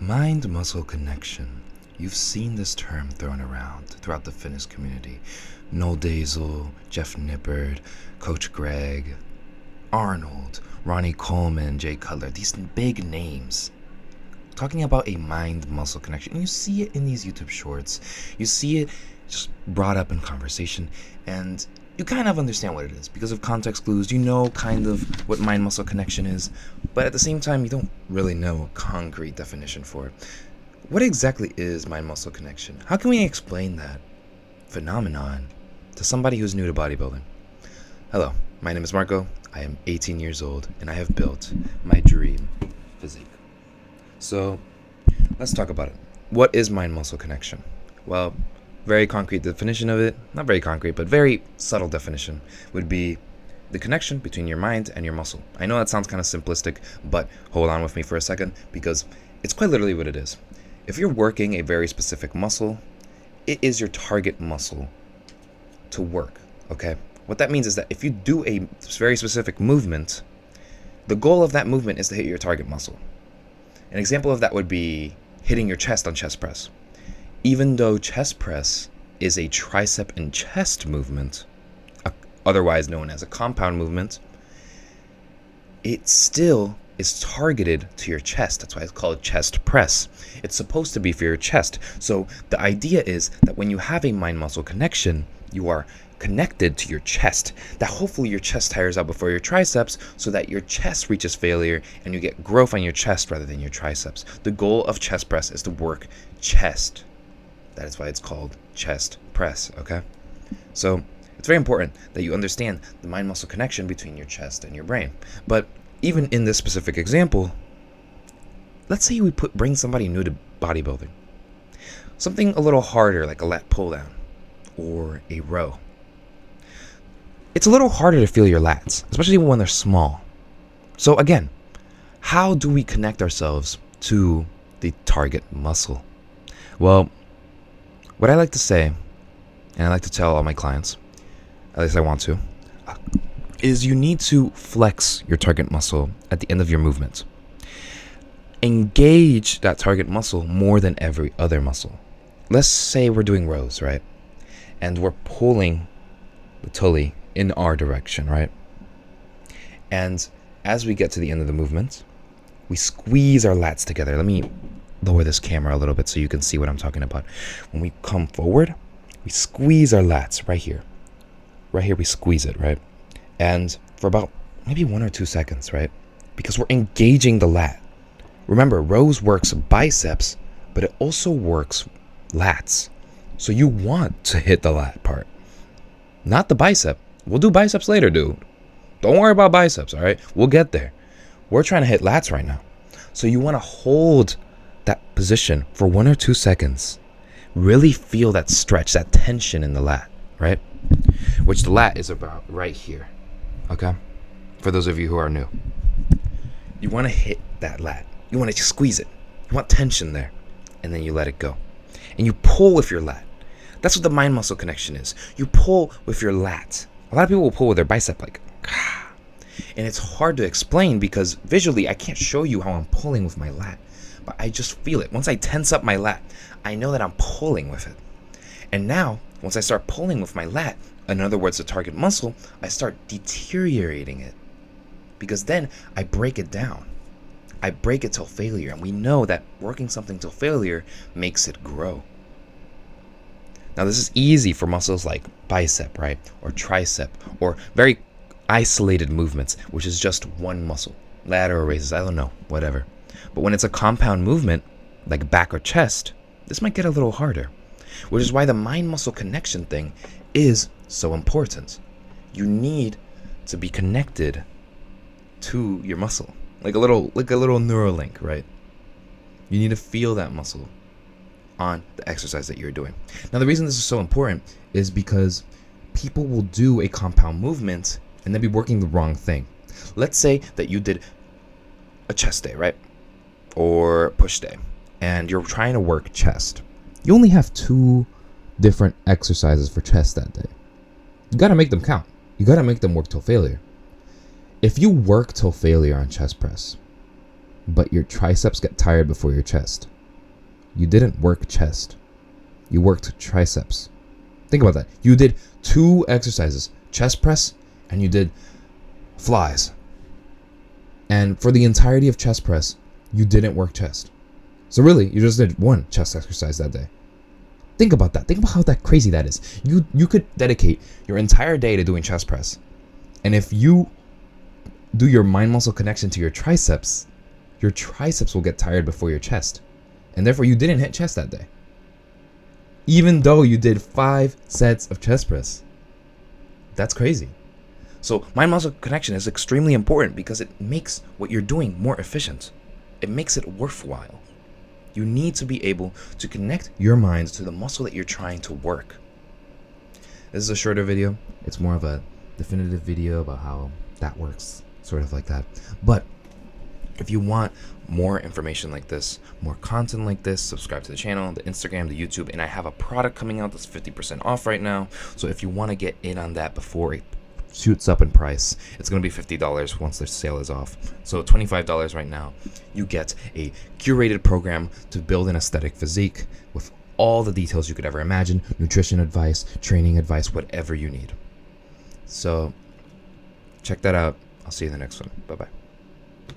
Mind-muscle connection. You've seen this term thrown around throughout the fitness community. Noel Dazel, Jeff Nippard, Coach Greg, Arnold, Ronnie Coleman, Jay Cutler. These big names talking about a mind-muscle connection. And you see it in these YouTube shorts. You see it just brought up in conversation. And you kind of understand what it is because of context clues. You know kind of what mind-muscle connection is, but at the same time, you don't really know a concrete definition for it. What exactly is mind-muscle connection? How can we explain that phenomenon to somebody who's new to bodybuilding? Hello, my name is Marco. I am 18 years old, and I have built my dream physique. So, let's talk about it. What is mind-muscle connection? Well, very concrete definition of it, not very concrete, but very subtle definition would be the connection between your mind and your muscle. I know that sounds kind of simplistic, but hold on with me for a second because it's quite literally what it is. If you're working a very specific muscle, it is your target muscle to work, okay? What that means is that if you do a very specific movement, the goal of that movement is to hit your target muscle. An example of that would be hitting your chest on chest press. Even though chest press is a tricep and chest movement, otherwise known as a compound movement, it still is targeted to your chest. That's why it's called chest press. It's supposed to be for your chest. So the idea is that when you have a mind-muscle connection, you are connected to your chest. That hopefully your chest tires out before your triceps so that your chest reaches failure and you get growth on your chest rather than your triceps. The goal of chest press is to work chest. That is why it's called chest press, okay? So it's very important that you understand the mind-muscle connection between your chest and your brain. But even in this specific example, let's say we bring somebody new to bodybuilding. Something a little harder like a lat pull down or a row. It's a little harder to feel your lats, especially when they're small. So again, how do we connect ourselves to the target muscle? Well, what I like to say, and I like to tell all my clients, at least I want to, is you need to flex your target muscle at the end of your movement. Engage that target muscle more than every other muscle. Let's say we're doing rows, right? And we're pulling the tully in our direction, right? And as we get to the end of the movement, we squeeze our lats together. Let me lower this camera a little bit so you can see what I'm talking about. When we come forward, we squeeze our lats right here. Right here, we squeeze it, right? And for about maybe 1 or 2 seconds, right? Because we're engaging the lat. Remember, rows works biceps, but it also works lats. So you want to hit the lat part, not the bicep. We'll do biceps later, dude. Don't worry about biceps, all right? We'll get there. We're trying to hit lats right now. So you want to hold that position for 1 or 2 seconds. Really feel that stretch, that tension in the lat, right? Which the lat is about right here, okay? For those of you who are new. You want to hit that lat. You want to squeeze it. You want tension there. And then you let it go. And you pull with your lat. That's what the mind-muscle connection is. You pull with your lat. A lot of people will pull with their bicep like, and it's hard to explain because visually I can't show you how I'm pulling with my lat. But I just feel it. Once I tense up my lat, I know that I'm pulling with it. And now, once I start pulling with my lat, in other words, the target muscle, I start deteriorating it. Because then I break it down. I break it till failure. And we know that working something till failure makes it grow. Now, this is easy for muscles like bicep, right? Or tricep, or very isolated movements, which is just one muscle. Lateral raises, I don't know, whatever. But when it's a compound movement, like back or chest, this might get a little harder, which is why the mind-muscle connection thing is so important. You need to be connected to your muscle, like a little neural link, right? You need to feel that muscle on the exercise that you're doing. Now, the reason this is so important is because people will do a compound movement and then be working the wrong thing. Let's say that you did a chest day, right? Or push day, and you're trying to work chest. You only have 2 different exercises for chest that day. You got to make them count. You got to make them work till failure. If you work till failure on chest press, but your triceps get tired before your chest, you didn't work chest. You worked triceps. Think about that. You did 2 exercises, chest press and you did flies. And for the entirety of chest press, you didn't work chest. So really, you just did 1 chest exercise that day. Think about that. Think about how that crazy that is. You could dedicate your entire day to doing chest press. And if you do your mind muscle connection to your triceps will get tired before your chest. And therefore you didn't hit chest that day. Even though you did 5 sets of chest press. That's crazy. So mind muscle connection is extremely important because it makes what you're doing more efficient. It makes it worthwhile. You need to be able to connect your mind to the muscle that you're trying to work. This is a shorter video. It's more of a definitive video about how that works, sort of like that. But if you want more information like this, more content like this, subscribe to the channel, the Instagram, the YouTube, and I have a product coming out that's 50% off right now. So if you want to get in on that before it shoots up in price, it's going to be $50 once the sale is off. So $25 right now, you get a curated program to build an aesthetic physique with all the details you could ever imagine, nutrition advice, training advice, whatever you need. So check that out. I'll see you in the next one. Bye-bye.